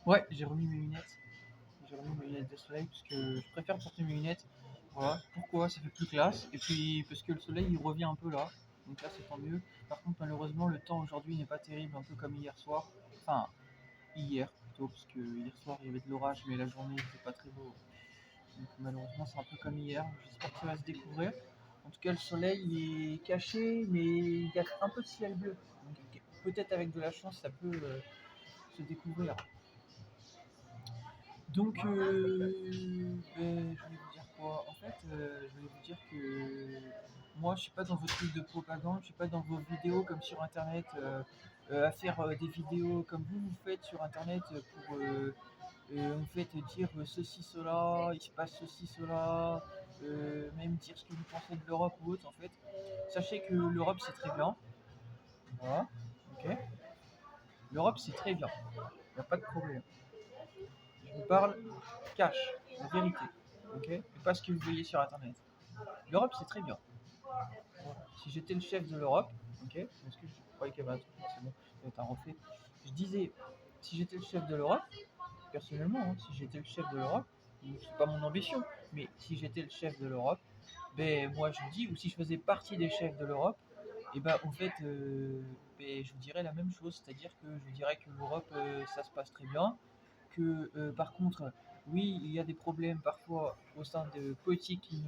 Ouais, j'ai remis mes lunettes. J'ai remis mes lunettes de soleil parce que je préfère porter mes lunettes. Voilà. Pourquoi? Ça fait plus classe. Et puis parce que le soleil il revient un peu là. Donc là c'est tant mieux. Par contre malheureusement le temps aujourd'hui n'est pas terrible, un peu comme hier soir. Enfin hier plutôt, parce que hier soir il y avait de l'orage mais la journée n'était pas très beau. Donc malheureusement c'est un peu comme hier. J'espère que ça va se découvrir. En tout cas le soleil il est caché mais il y a un peu de ciel bleu. Donc peut-être avec de la chance ça peut se découvrir. Donc, je voulais vous dire quoi? En fait, je voulais vous dire que moi, je suis pas dans vos trucs de propagande, je suis pas dans vos vidéos comme sur Internet, à faire des vidéos comme vous faites sur Internet pour vous faites dire ceci, cela, il se passe ceci, cela, même dire ce que vous pensez de l'Europe ou autre. En fait, sachez que l'Europe c'est très bien, voilà, ok. L'Europe c'est très bien, il n'y a pas de problème. Je vous parle cash, la vérité, ok? Et pas ce que vous voyez sur internet. L'Europe c'est très bien. Voilà. Si j'étais le chef de l'Europe, ok? Est-ce que je croyais qu'il y avait un truc? Non, c'est bon, c'est un reflet. Je disais, si j'étais le chef de l'Europe, personnellement, hein, si j'étais le chef de l'Europe, c'est pas mon ambition, mais si j'étais le chef de l'Europe, ben moi je vous dis, ou si je faisais partie des chefs de l'Europe, et ben en fait, ben, je vous dirais la même chose, c'est-à-dire que je vous dirais que l'Europe, ça se passe très bien, que par contre, oui, il y a des problèmes parfois au sein de politiques qui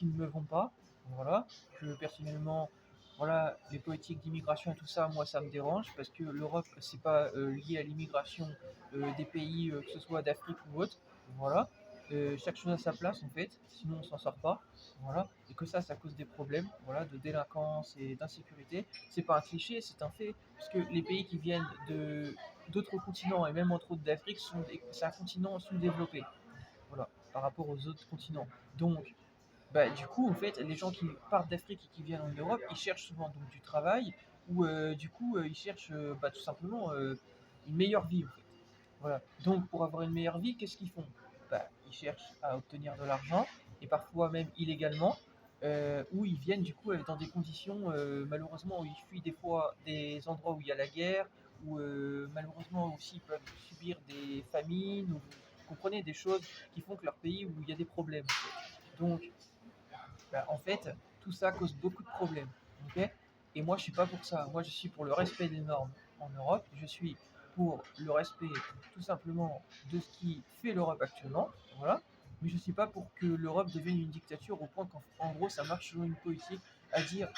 ne me vont pas, voilà, que personnellement, voilà, les politiques d'immigration et tout ça, moi ça me dérange parce que l'Europe, c'est pas lié à l'immigration des pays, que ce soit d'Afrique ou autre, voilà. Chaque chose à sa place en fait, sinon on s'en sort pas, voilà. Et que ça cause des problèmes, voilà, de délinquance et d'insécurité. C'est pas un cliché, c'est un fait, parce que les pays qui viennent de d'autres continents et même entre autres d'Afrique c'est un continent sous-développé, voilà, par rapport aux autres continents. Donc, bah, du coup, en fait, les gens qui partent d'Afrique et qui viennent en Europe, ils cherchent souvent donc du travail ou du coup, ils cherchent bah, tout simplement une meilleure vie en fait. Voilà. Donc, pour avoir une meilleure vie, qu'est-ce qu'ils font? Bah, ils cherchent à obtenir de l'argent et parfois même illégalement, où ils viennent du coup dans des conditions malheureusement où ils fuient des fois des endroits où il y a la guerre, ou malheureusement aussi ils peuvent subir des famines, ou vous comprenez des choses qui font que leur pays où il y a des problèmes. Donc, bah, en fait, tout ça cause beaucoup de problèmes. Ok. Et moi, je suis pas pour ça. Moi, je suis pour le respect des normes en Europe. Je suis pour le respect tout simplement de ce qui fait l'Europe actuellement. Voilà. Mais je ne suis pas pour que l'Europe devienne une dictature au point qu'en gros ça marche selon une politique à dire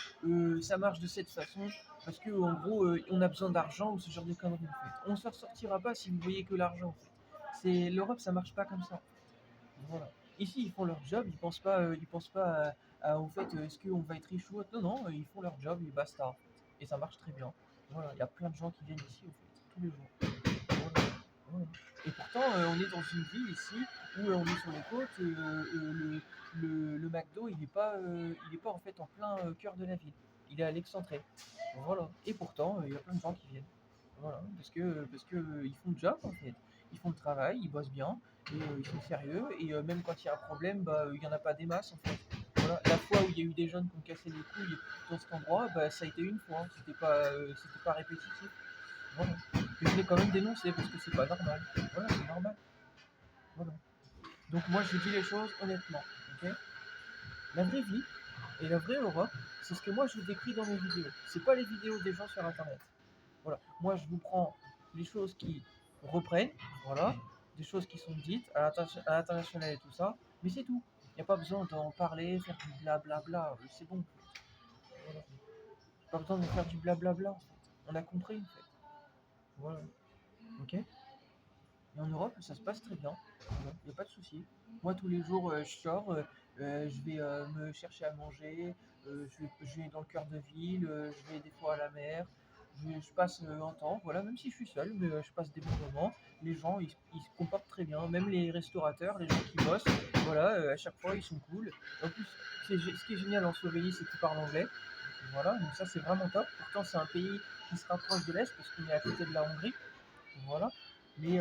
ça marche de cette façon parce qu'en gros on a besoin d'argent ou ce genre de conneries en fait. On ne s'en sortira pas si vous voyez que l'argent en fait. C'est l'Europe, ça marche pas comme ça. Voilà. Ici, ils font leur job, ils pensent pas au fait, est-ce qu'on va être riche ou autre. Non, non, ils font leur job et basta. Et ça marche très bien. Voilà, il y a plein de gens qui viennent ici, au fait, tous les jours. Voilà. Voilà. Et pourtant, on est dans une ville ici où on est sur les côtes. Le McDo, il est pas en fait en plein cœur de la ville. Il est à l'excentré. Voilà. Et pourtant, il y a plein de gens qui viennent. Voilà. Parce que ils font le job en fait. Ils font le travail, ils bossent bien, et ils sont sérieux. Et même quand il y a un problème, bah, il n'y en a pas des masses en fait. Voilà. La fois où il y a eu des jeunes qui ont cassé les couilles dans cet endroit, bah, ça a été une fois. C'était pas répétitif. Voilà. Mais je l'ai quand même dénoncé parce que c'est pas normal. Voilà, c'est normal. Voilà. Donc moi je dis les choses honnêtement. Ok. La vraie vie et la vraie Europe, c'est ce que moi je vous décris dans mes vidéos. C'est pas les vidéos des gens sur internet. Voilà. Moi je vous prends les choses qui reprennent, voilà, des choses qui sont dites à l'international et tout ça, mais c'est tout. Il n'y a pas besoin d'en parler, faire du blablabla, c'est bon. Voilà. Pas besoin de faire du blablabla en fait. On a compris en fait. Voilà. Ok. Et en Europe, ça se passe très bien. Il n'y a pas de souci. Moi, tous les jours, je sors, je vais me chercher à manger, je vais dans le cœur de ville, je vais des fois à la mer, je passe un temps, voilà, même si je suis seul, mais je passe des bons moments. Les gens, ils se comportent très bien, même les restaurateurs, les gens qui bossent, voilà, à chaque fois, ils sont cool. En plus, ce qui est génial en Slovénie, c'est qu'ils parlent anglais. Voilà, donc ça, c'est vraiment top. Pourtant, c'est un pays qui se rapproche de l'Est parce qu'on est à côté de la Hongrie. Voilà. Mais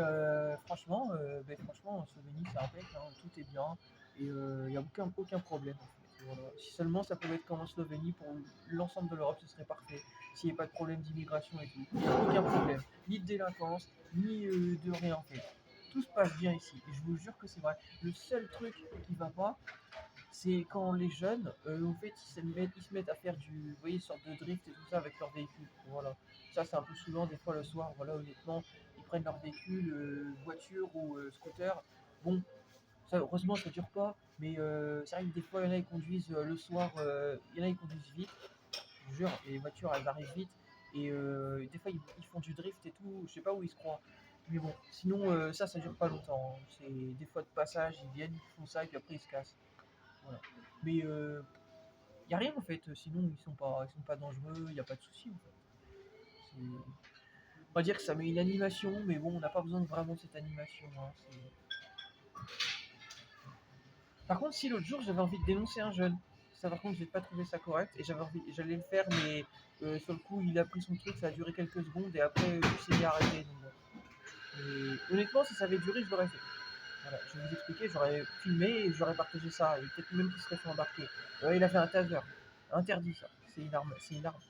franchement, en Slovénie, c'est impec, hein, tout est bien et il n'y a aucun problème en fait. Voilà. Si seulement ça pouvait être comme en Slovénie pour l'ensemble de l'Europe, ce serait parfait. S'il n'y a pas de problème d'immigration et tout, il n'y a aucun problème, ni de délinquance, ni de rien en fait. tout se passe bien ici. Et je vous jure que c'est vrai. Le seul truc qui va pas, c'est quand les jeunes, en fait, ils se mettent à faire du, vous voyez, une sorte de drift et tout ça avec leur véhicule. Voilà. Ça, c'est un peu souvent, des fois le soir, voilà, honnêtement, ils prennent leur véhicule, voiture ou scooter. Bon, ça, heureusement, ça dure pas, mais c'est vrai que des fois, il y en a qui conduisent le soir, il y en a qui conduisent vite, je vous jure, et les voitures, elles arrivent vite, et des fois, ils font du drift et tout, je sais pas où ils se croient. Mais bon, sinon, ça dure pas longtemps, hein. C'est des fois de passage, ils viennent, ils font ça, et puis après, ils se cassent. Voilà. Mais y a rien en fait, sinon ils sont pas dangereux, y a pas de souci en fait. On va dire que ça met une animation, mais bon, on n'a pas besoin de vraiment de cette animation, hein. Par contre, si l'autre jour j'avais envie de dénoncer un jeune, ça par contre j'ai pas trouvé ça correct et j'allais le faire, mais sur le coup il a pris son truc, ça a duré quelques secondes et après tout s'est mis à arrêter. Donc bon. Honnêtement, si ça avait duré, je l'aurais fait. Voilà, je vais vous expliquer, j'aurais filmé et j'aurais partagé ça, et peut-être même qu'il serait fait embarquer. Il a fait un taser, interdit ça, c'est une arme, c'est une arme.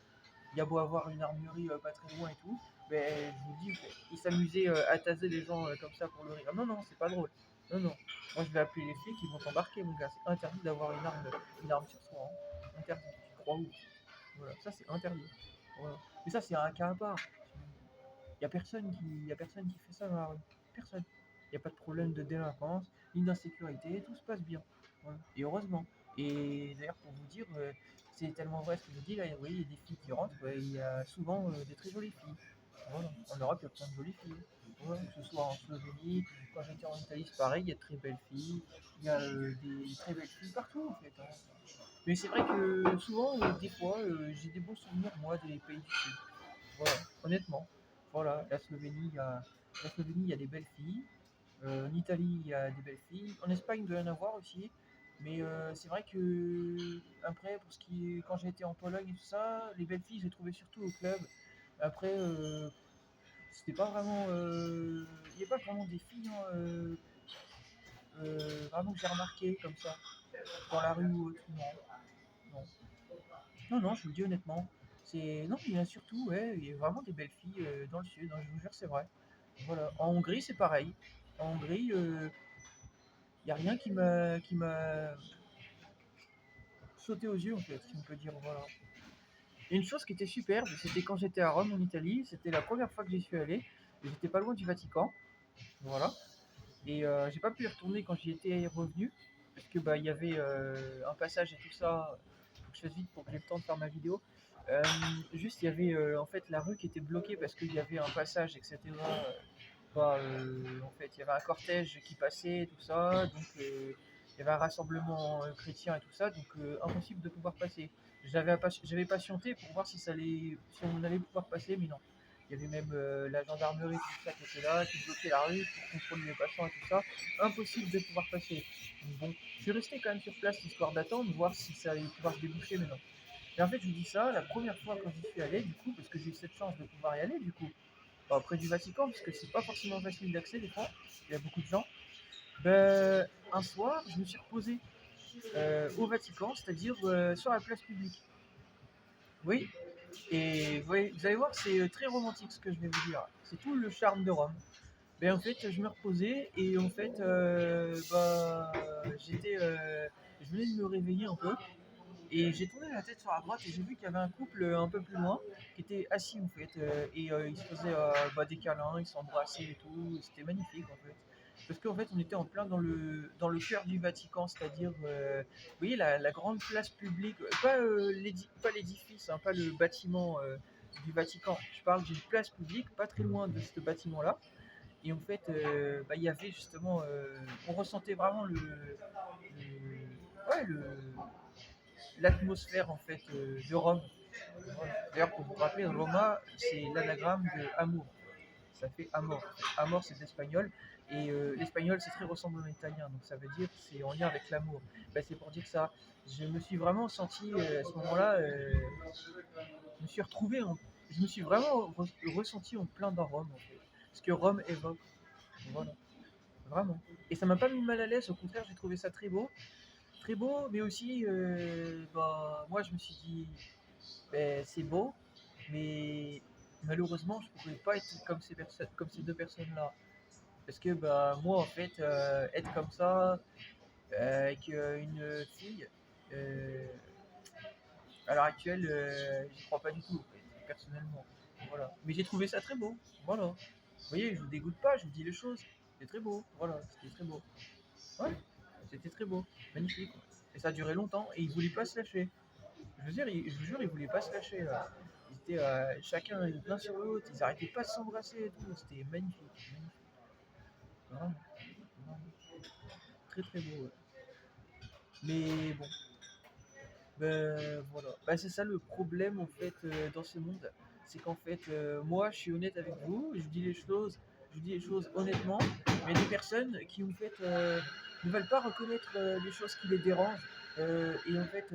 Il y a beau avoir une armurerie pas très loin et tout, mais je vous dis, il s'amusait à taser les gens comme ça pour le rire. Non, non, c'est pas drôle. Non, non. Moi, je vais appeler les flics, ils vont t'embarquer, mon gars. C'est interdit d'avoir une arme sur soi, hein. Interdit. Tu crois où? Voilà, ça c'est interdit. Voilà. Mais ça, c'est un cas à part. Y a personne qui fait ça dans la rue. Personne. Il n'y a pas de problème de délinquance, ni d'insécurité, tout se passe bien. Voilà. Et heureusement. Et d'ailleurs, pour vous dire, c'est tellement vrai ce que je vous dis, là, vous voyez, il y a des filles qui rentrent, il y a souvent des très jolies filles. Voilà. En Europe, il y a plein de jolies filles. Voilà. Que ce soit en Slovénie, quand j'étais en Italie, c'est pareil, il y a de très belles filles. Il y a des très belles filles partout, en fait, hein. Mais c'est vrai que souvent, des fois, j'ai des bons souvenirs, moi, des pays du Sud. Voilà, honnêtement. Voilà, la Slovénie, il y a des belles filles. En Italie, il y a des belles filles. En Espagne, il doit y en avoir aussi. Mais c'est vrai que après, pour ce qui est, quand j'ai été en Pologne et tout ça, les belles filles, j'ai trouvé surtout au club. Après, c'était pas vraiment, il n'y a pas vraiment des filles, hein, vraiment que j'ai remarqué comme ça dans la rue ou autre. Non, non, non, non, je vous le dis honnêtement. Non, il y en a surtout, ouais, il y a vraiment des belles filles dans le sud, hein, je vous jure, c'est vrai. Voilà. En Hongrie, c'est pareil. En Hongrie, il n'y a rien qui m'a sauté aux yeux, en fait, si on peut dire. Voilà. Et une chose qui était superbe, c'était quand j'étais à Rome, en Italie. C'était la première fois que j'y suis allé. Et j'étais pas loin du Vatican. Voilà. Et j'ai pas pu y retourner quand j'y étais revenu. Parce que bah, il y avait un passage et tout ça. Faut que je fasse vite pour que j'ai le temps de faire ma vidéo. Juste, il y avait en fait la rue qui était bloquée parce qu'il y avait un passage, etc. Bah, en fait, il y avait un cortège qui passait, tout ça, donc il y avait un rassemblement chrétien et tout ça, donc impossible de pouvoir passer. J'avais patienté pour voir si on allait pouvoir passer, mais non. Il y avait même la gendarmerie, tout ça qui était là, qui bloquait la rue pour contrôler les passants et tout ça. Impossible de pouvoir passer. Donc bon, je suis resté quand même sur place histoire d'attendre, voir si ça allait pouvoir se déboucher, mais non. Et en fait, je vous dis ça, la première fois quand j'y suis allé, du coup, parce que j'ai eu cette chance de pouvoir y aller, du coup, près du Vatican, parce que c'est pas forcément facile d'accès des fois, il y a beaucoup de gens. Un soir, je me suis reposé au Vatican, c'est-à-dire sur la place publique. Oui, et vous allez voir, c'est très romantique ce que je vais vous dire. C'est tout le charme de Rome. Mais en fait, je me reposais et en fait, je venais de me réveiller un peu et j'ai tourné la tête sur la droite et j'ai vu qu'il y avait un couple un peu plus loin qui était assis en fait et ils se faisaient des câlins, ils s'embrassaient et tout, et c'était magnifique en fait. Parce qu'en fait on était en plein dans le cœur du Vatican, c'est-à-dire vous voyez la grande place publique, pas l'édifice, hein, pas le bâtiment du Vatican. Je parle d'une place publique pas très loin de ce bâtiment-là. Et en fait, il y avait justement, on ressentait vraiment ouais, l'atmosphère en fait de Rome. Voilà. D'ailleurs, pour vous rappeler, Roma, c'est l'anagramme de amour. Ça fait amor. Amor, c'est l'espagnol. Et l'espagnol, c'est très ressemblant à l'italien. Donc ça veut dire c'est en lien avec l'amour. C'est pour dire ça. Je me suis vraiment senti à ce moment-là, je me suis retrouvé, je me suis vraiment ressenti en plein dans Rome en fait. Ce que Rome évoque. Voilà. Vraiment. Et ça m'a pas mis mal à l'aise, au contraire, j'ai trouvé ça très beau, mais aussi, moi je me suis dit, c'est beau, mais malheureusement je pourrais pas être comme ces deux personnes-là. Parce que bah, moi, en fait, être comme ça, avec une fille, euh, à l'heure actuelle, j'y crois pas du tout, en fait, personnellement. Voilà. Mais j'ai trouvé ça très beau. Voilà. Vous voyez, je vous dégoûte pas, je vous dis les choses. C'était très beau. Voilà, c'était très beau. Ouais, c'était très beau. Magnifique. Et ça a duré longtemps et ils voulaient pas se lâcher. Je veux dire, je vous jure, ils voulaient pas se lâcher là. Ils étaient chacun l'un sur l'autre, ils arrêtaient pas de s'embrasser et tout. C'était magnifique. Magnifique. Vraiment, vraiment. Très très beau. Ouais. Mais bon, ben voilà. Ben, c'est ça le problème en fait dans ce monde. C'est qu'en fait, moi je suis honnête avec vous, je dis les choses honnêtement, mais il y a des personnes qui en fait ne veulent pas reconnaître les choses qui les dérangent et en fait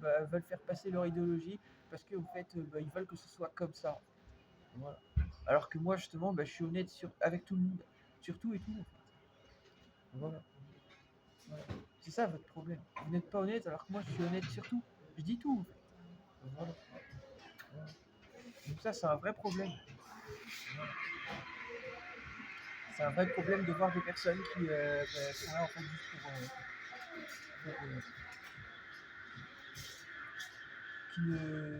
bah, veulent faire passer leur idéologie parce qu'en fait bah, ils veulent que ce soit comme ça. Voilà. Alors que moi justement bah, je suis honnête avec tout le monde, sur tout et tout en fait. Voilà. Voilà. C'est ça votre problème. Vous n'êtes pas honnête alors que moi je suis honnête sur tout. Je dis tout en fait. Voilà. Voilà. Donc ça, c'est un vrai problème. C'est un vrai problème de voir des personnes qui bah, sont là en fait juste pour, qui ne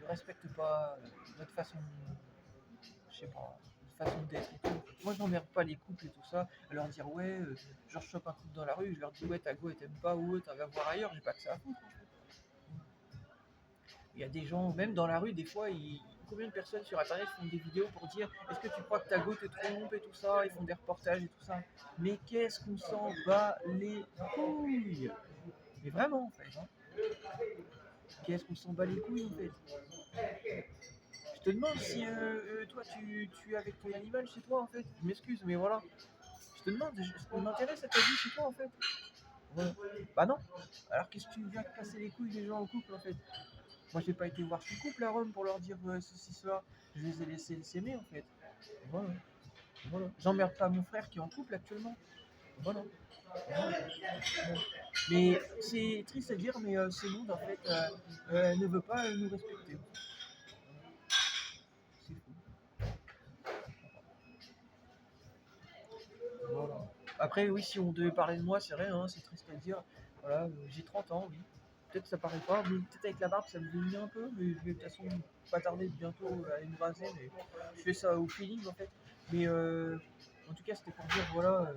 respectent pas notre façon, je sais pas, notre façon d'être et tout. Moi, je n'emmerde pas les couples et tout ça, à leur dire ouais, genre je chope un couple dans la rue, je leur dis ouais, ta go, elle t'aime pas ou t'en vas voir ailleurs, j'ai pas que ça à foutre. Il y a des gens, même dans la rue, des fois, combien de personnes sur internet font des vidéos pour dire est-ce que tu crois que ta go te trompe et tout ça, ils font des reportages et tout ça. Mais qu'est-ce qu'on s'en bat les couilles. Mais vraiment en fait, hein. Qu'est-ce qu'on s'en bat les couilles en fait. Je te demande si toi tu es avec ton animal chez toi en fait. Je m'excuse mais voilà. Je te demande, ce qui m'intéresse à ta vie chez toi en fait. Voilà. Bah non. Alors qu'est-ce que tu viens casser les couilles des gens en couple en fait. Moi, j'ai pas été voir ce couple à Rome pour leur dire ceci, cela. Je les ai laissés s'aimer en fait. Voilà. Voilà. J'emmerde pas mon frère qui est en couple actuellement. Voilà. Voilà. Mais c'est triste à dire, mais ce monde en fait ne veut pas nous respecter. C'est fou. Voilà. Après, oui, si on devait parler de moi, c'est vrai, hein, c'est triste à dire. Voilà, j'ai 30 ans, oui. Peut-être que ça paraît pas, mais peut-être avec la barbe ça me vieillit un peu, mais je vais de toute façon pas tarder bientôt à aller me raser, mais je fais ça au feeling en fait. Mais en tout cas, c'était pour dire, voilà,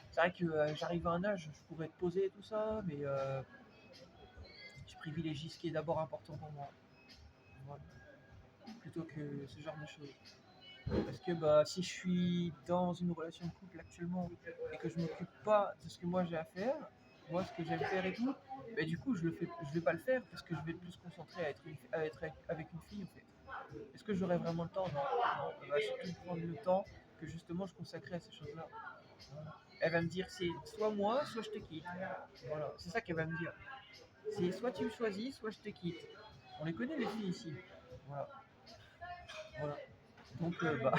c'est vrai que j'arrive à un âge, je pourrais être posé et tout ça, mais je privilégie ce qui est d'abord important pour moi. Voilà. Plutôt que ce genre de choses. Parce que bah, si je suis dans une relation de couple actuellement et que je m'occupe pas de ce que moi j'ai à faire, moi ce que j'aime faire et tout, bah, du coup je vais pas le faire parce que je vais être plus concentré à être avec une fille en fait. Est-ce que j'aurai vraiment le temps? Non. Non. Elle va surtout prendre le temps que justement je consacrais à ces choses-là. Voilà. Elle va me dire c'est soit moi, soit je te quitte. Voilà, c'est ça qu'elle va me dire. C'est soit tu me choisis, soit je te quitte. On les connaît les filles ici. Voilà. Voilà. Donc bah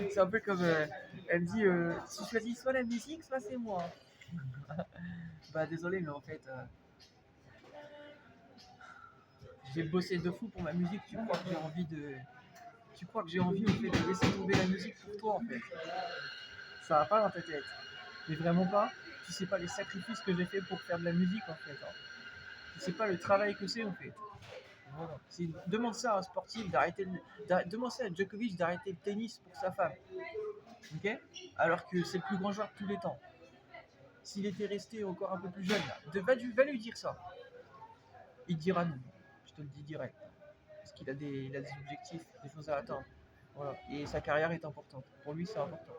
c'est un peu comme elle me dit tu choisis soit la musique, soit c'est moi. Bah désolé mais en fait j'ai bossé de fou pour ma musique, tu crois que j'ai envie en fait de laisser tomber la musique pour toi en fait. Ça va pas dans ta tête. Mais vraiment pas. Tu sais pas les sacrifices que j'ai fait pour faire de la musique en fait. Hein. Tu sais pas le travail que c'est en fait. Voilà. Demande ça à un sportif demande ça à Djokovic d'arrêter le tennis pour sa femme. Ok. Alors que c'est le plus grand joueur de tous les temps. S'il était resté encore un peu plus jeune, là, va lui dire ça. Il dira non. Je te le dis direct. Parce il a des objectifs, des choses à atteindre. Voilà. Et sa carrière est importante. Pour lui, c'est important.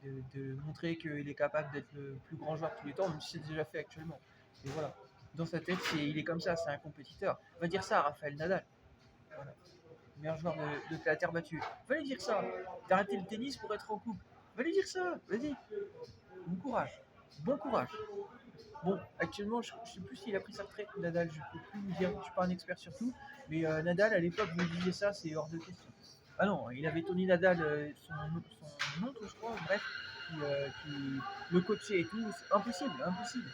De montrer qu'il est capable d'être le plus grand joueur de tous les temps, même si c'est déjà fait actuellement. Et voilà. Dans sa tête, il est comme ça, c'est un compétiteur. Va dire ça à Rafael Nadal. Voilà. Meilleur joueur de la terre battue. Va lui dire ça. D'arrêter le tennis pour être en couple. Va lui dire ça. Vas-y. Bon courage. Bon courage. Bon, actuellement, je ne sais plus s'il a pris sa retraite, Nadal, je ne peux plus vous dire, je ne suis pas un expert sur tout, mais Nadal, à l'époque, vous disiez ça, c'est hors de question. Ah non, il avait Tony Nadal, son oncle, je crois, bref, qui le coachait et tout, c'est impossible, impossible.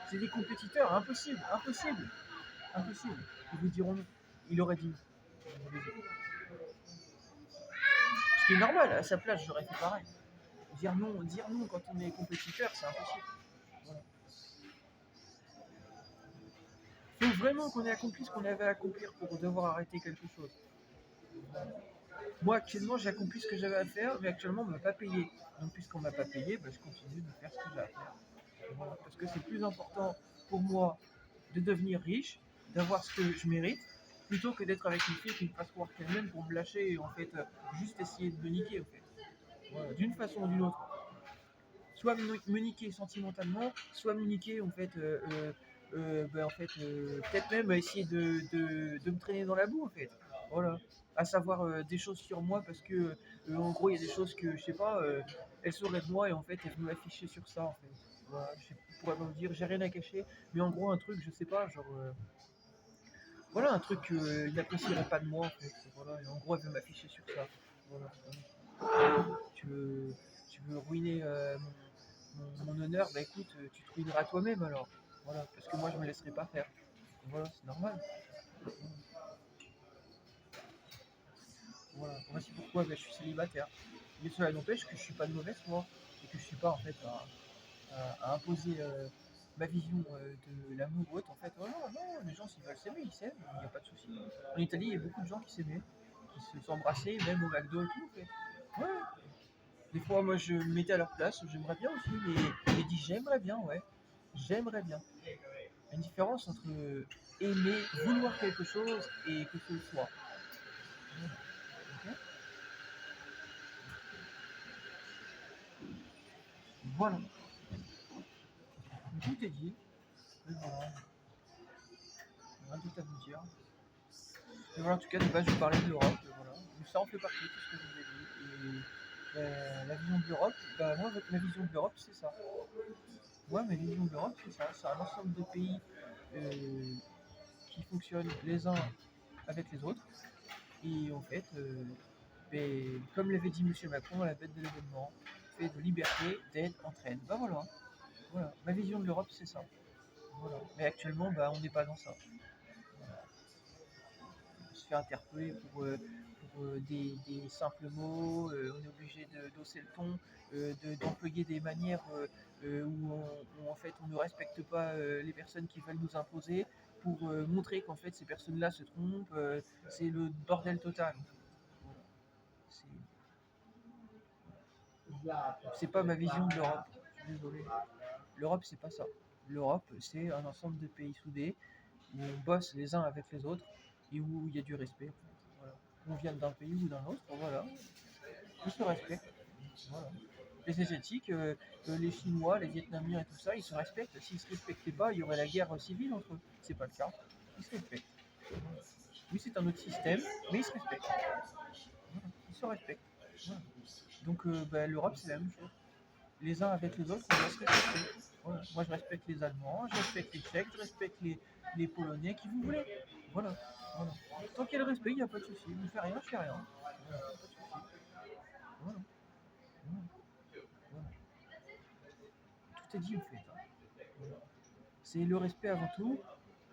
C'est des compétiteurs, impossible, impossible, impossible. Ils vous diront non. Il aurait dit non. Ce qui est normal, à sa place, j'aurais fait pareil. Dire non quand on est compétiteur, c'est impossible. Voilà. Il faut vraiment qu'on ait accompli ce qu'on avait à accomplir pour devoir arrêter quelque chose. Moi, actuellement, j'ai accompli ce que j'avais à faire, mais actuellement, on ne m'a pas payé. Donc, puisqu'on ne m'a pas payé, bah, je continue de faire ce que j'ai à faire. Voilà. Parce que c'est plus important pour moi de devenir riche, d'avoir ce que je mérite, plutôt que d'être avec une fille qui me fasse croire qu'elle-même pour me lâcher et en fait juste essayer de me niquer en fait. Voilà. D'une façon ou d'une autre. Soit me niquer sentimentalement, soit me niquer en fait, peut-être même essayer de me traîner dans la boue en fait. Voilà. À savoir des choses sur moi parce que en gros il y a des choses que je sais pas, elle saurait de moi et en fait elle veut m'afficher sur ça en fait. Voilà, je pourrais pas vous dire, j'ai rien à cacher, mais en gros un truc, je sais pas, genre voilà un truc qu'il n'apprécierait pas de moi en fait. Voilà, et en gros elle veut m'afficher sur ça. Voilà. Tu veux, tu veux ruiner mon honneur, bah écoute, tu te ruineras toi-même alors. Voilà, parce que moi je me laisserai pas faire. Voilà, c'est normal. Voilà, voici pourquoi bah, je suis célibataire. Mais cela n'empêche que je suis pas de mauvaise foi et que je suis pas en fait à imposer ma vision de l'amour ou autre. En fait, voilà, non, les gens s'ils veulent s'aimer, ils s'aiment, il n'y a pas de souci. En Italie, il y a beaucoup de gens qui s'aimaient, qui se s'embrassaient, même au McDo et tout en fait. Ouais, des fois, moi, je me mettais à leur place, j'aimerais bien aussi, mais j'ai dit j'aimerais bien, ouais. J'aimerais bien. Il y a une différence entre aimer, vouloir quelque chose et que ce soit. Ok. Voilà. Tout est dit. Et voilà. Rien d'autre à vous dire. Et voilà, en tout cas, de base, je vous parlais de l'Europe. Voilà. Mais ça en fait partie, tout ce que je vous ai dit. Et la vision de l'Europe, bah, moi, ma vision de l'Europe, c'est ça. Moi, ma vision de l'Europe, c'est ça. C'est un ensemble de pays euh, qui fonctionnent les uns avec les autres. Et en fait, comme l'avait dit Monsieur Macron à la bête de l'événement, fait de liberté, d'aide, entraîne. Bah voilà, voilà. Ma vision de l'Europe, c'est ça. Voilà. Mais actuellement, bah, on n'est pas dans ça. Voilà. On se fait interpeller pour des simples mots, on est obligé d'hausser le ton, d'employer des manières où en fait on ne respecte pas les personnes qui veulent nous imposer pour montrer qu'en fait ces personnes-là se trompent, c'est le bordel total. Voilà. C'est c'est pas ma vision de l'Europe. Je suis désolé. L'Europe, c'est pas ça. L'Europe, c'est un ensemble de pays soudés où on bosse les uns avec les autres et où il y a du respect. Voilà. Qu'on vienne d'un pays ou d'un autre, voilà, tout se respecte. Voilà. Les Asiatiques, les Chinois, les Vietnamiens et tout ça, ils se respectent. S'ils se respectaient pas, il y aurait la guerre civile entre eux. C'est pas le cas. Ils se respectent. Voilà. Oui, c'est un autre système, mais ils se respectent. Voilà. Ils se respectent. Voilà. Donc bah, l'Europe, c'est la même chose. Les uns avec les autres, on doit se respecter. Voilà. Moi, je respecte les Allemands, je respecte les Tchèques, je respecte les Polonais, qui vous voulez. Voilà. Voilà. Tant qu'il y a le respect, il n'y a pas de souci. Vous ne faites rien, je fais rien. Voilà. Pas de souci. Voilà. Voilà. Voilà. Tout est dit, en fait. Hein. Voilà. C'est le respect avant tout,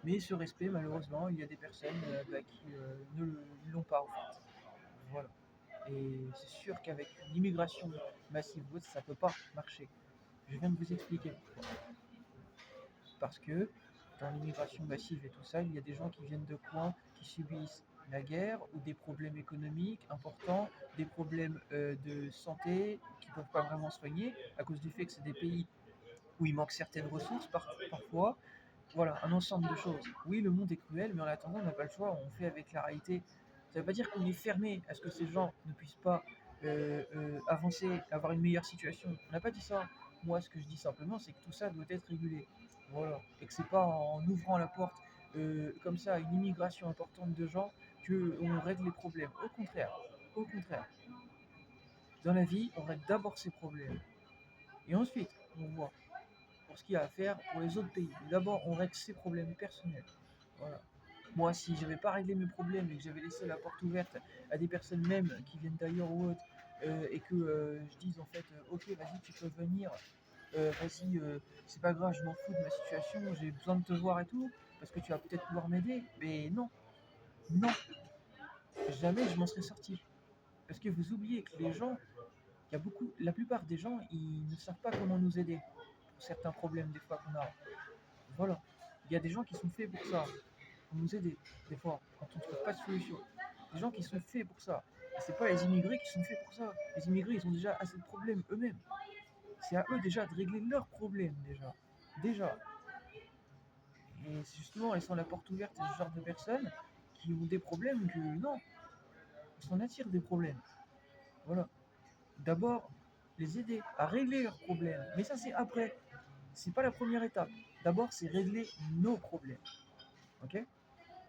mais ce respect, malheureusement, il y a des personnes bah, qui ne l'ont pas, en fait. Voilà. Et c'est sûr qu'avec une immigration massive, ça ne peut pas marcher. Je viens de vous expliquer pourquoi. Parce que dans l'immigration massive et tout ça, il y a des gens qui viennent de coins qui subissent la guerre ou des problèmes économiques importants, des problèmes de santé qui ne peuvent pas vraiment soigner à cause du fait que c'est des pays où il manque certaines ressources parfois. Voilà, un ensemble de choses. Oui, le monde est cruel, mais en attendant, on n'a pas le choix, on fait avec la réalité. Ça ne veut pas dire qu'on est fermé à ce que ces gens ne puissent pas avancer, avoir une meilleure situation. On n'a pas dit ça. Moi, ce que je dis simplement, c'est que tout ça doit être régulé. Voilà. Et que c'est pas en ouvrant la porte comme ça à une immigration importante de gens qu'on règle les problèmes. Au contraire. Au contraire. Dans la vie, on règle d'abord ses problèmes. Et ensuite, on voit pour ce qu'il y a à faire pour les autres pays. Mais d'abord, on règle ses problèmes personnels. Voilà. Moi, si j'avais pas réglé mes problèmes et que j'avais laissé la porte ouverte à des personnes même qui viennent d'ailleurs ou autre, et que je dise en fait, ok, vas-y, tu peux venir, vas-y, c'est pas grave, je m'en fous de ma situation, j'ai besoin de te voir et tout, parce que tu vas peut-être pouvoir m'aider. Mais non, non, jamais je m'en serais sorti. Parce que vous oubliez que les gens, la plupart des gens, ils ne savent pas comment nous aider pour certains problèmes des fois qu'on a. Voilà. Il y a des gens qui sont faits pour ça, pour nous aider, des fois, quand on ne trouve pas de solution. Des gens qui sont faits pour ça. Et c'est pas les immigrés qui sont faits pour ça. Les immigrés, ils ont déjà assez de problèmes eux-mêmes. C'est à eux déjà de régler leurs problèmes, déjà. Déjà. Et c'est justement, ils sont la porte ouverte à ce genre de personnes qui ont des problèmes que, non, ils s'en attirent des problèmes. Voilà. D'abord, les aider à régler leurs problèmes. Mais ça, c'est après. C'est pas la première étape. D'abord, c'est régler nos problèmes. Ok?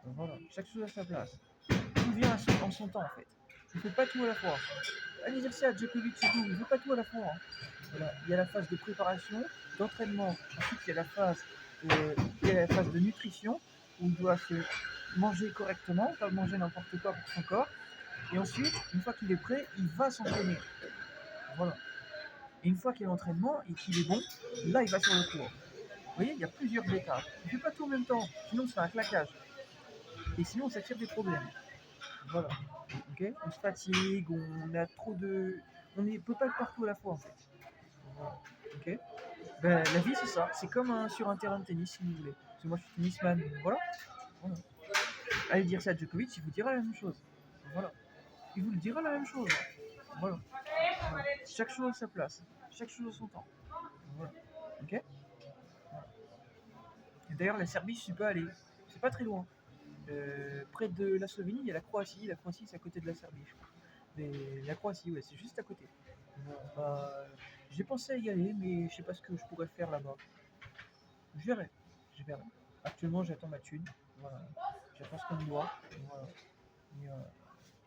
Donc voilà, chaque chose à sa place. Tout vient en son temps, en fait. Il ne fait pas tout à la fois. Allez dire ça à Djokovic et tout, il ne fait pas tout à la fois. Hein. Voilà. Il y a la phase de préparation, d'entraînement. Ensuite, il y a la phase de nutrition, où il doit se manger correctement, pas manger n'importe quoi pour son corps. Et ensuite, une fois qu'il est prêt, il va s'entraîner. Voilà. Et une fois qu'il est en entraînement et qu'il est bon, là, il va sur le cours. Vous voyez, il y a plusieurs étapes. Il ne fait pas tout en même temps, sinon c'est un claquage. Et sinon, ça tire des problèmes. Voilà. Okay, on se fatigue, on a trop de. On ne peut pas être partout à la fois en fait. Voilà. Ok. Ben, la vie c'est ça. C'est comme sur un terrain de tennis si vous voulez. Parce que moi je suis tennisman. Voilà. Voilà. Allez dire ça à Djokovic, il vous dira la même chose. Voilà. Il vous le dira la même chose. Voilà. Voilà. Chaque chose à sa place. Chaque chose à son temps. Voilà. Ok. Voilà. Et d'ailleurs la Serbie je suis pas allé. C'est pas très loin. Près de la Slovénie, il y a la Croatie. La Croatie, c'est à côté de la Serbie, je crois. Mais la Croatie, ouais, c'est juste à côté. Bon, bah, j'ai pensé à y aller, mais je sais pas ce que je pourrais faire là-bas. Je verrai. Je verrai. Actuellement, j'attends ma thune. Voilà. J'attends ce qu'on me doit. Voilà.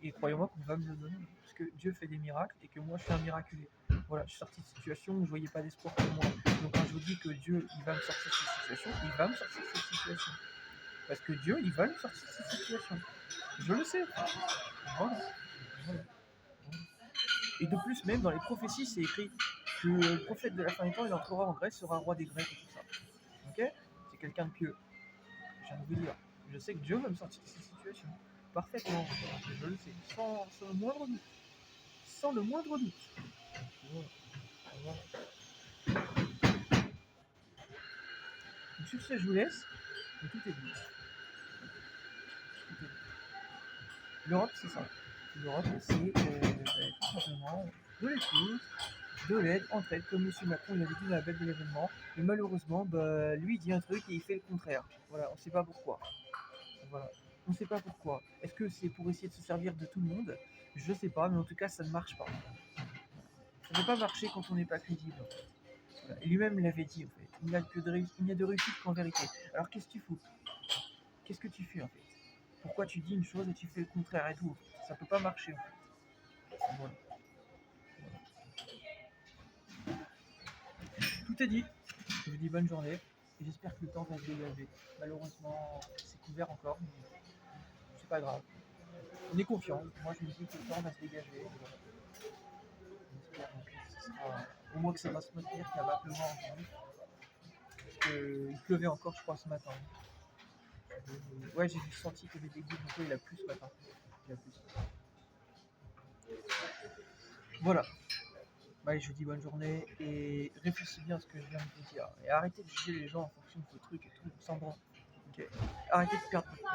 Et croyez-moi qu'on va me le donner. Parce que Dieu fait des miracles et que moi, je suis un miraculé. Voilà, je suis sorti de situation où je voyais pas d'espoir pour moi. Donc quand je vous dis que Dieu, il va me sortir de cette situation, il va me sortir de cette situation. Parce que Dieu, il va me sortir de cette situation. Je le sais. Voilà. Voilà. Et de plus, même dans les prophéties, c'est écrit que le prophète de la fin des temps, il entrera en Grèce, sera roi des Grecs et tout ça. Ok? C'est quelqu'un de pieux. Je viens de vous dire. Je sais que Dieu va me sortir de cette situation. Parfaitement. Je le sais. Sans le moindre doute. Sans le moindre doute. Voilà. Voilà. Donc sur ce, je vous laisse. Mais tout est dit. Tout est dit. L'Europe, c'est ça. L'Europe, c'est tout simplement de l'écoute, de l'aide, entraide, comme M. Macron l'avait dit dans la bête de l'événement. Mais malheureusement, bah, lui il dit un truc et il fait le contraire. Voilà, on ne sait pas pourquoi. Voilà. On ne sait pas pourquoi. Est-ce que c'est pour essayer de se servir de tout le monde? Je ne sais pas, mais en tout cas, ça ne marche pas. Ça ne peut pas marcher quand on n'est pas crédible. En fait. Voilà. Et lui-même l'avait dit, en fait. Il n'y a de réussite qu'en vérité. Alors qu'est-ce que tu fous? Qu'est-ce que tu fais, en fait? Pourquoi tu dis une chose et tu fais le contraire et tout? En fait. Ça ne peut pas marcher, en fait. Voilà. Tout est dit. Je vous dis bonne journée et j'espère que le temps va se dégager. Malheureusement, c'est couvert encore, mais c'est pas grave. On est confiant. Moi, je me dis que le temps va se dégager. Voilà. J'espère que ce sera au moins que ça va se maintenir, qu'il va pleuvoir aujourd'hui. Parce qu'il pleuvait encore, je crois, ce matin. Ouais, j'ai senti qu'il y avait des gouttes, donc il a plu ce matin. Il a plu. Voilà. Bah, je vous dis bonne journée et réfléchissez bien à ce que je viens de vous dire. Et arrêtez de juger les gens en fonction de vos trucs et tout, sans bon. Ok. Arrêtez de perdre votre temps.